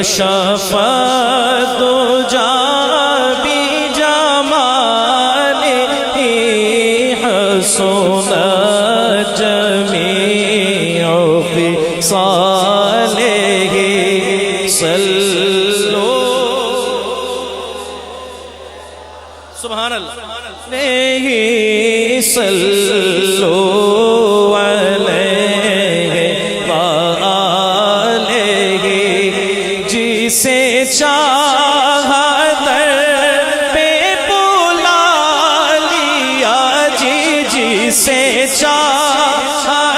کشف الدجى بجماله حسن جميع خصاله صلوا سبحان اللہ صلوا علیہ وآلہ جسے چاہا در پہ بلا لیا جسے چاہا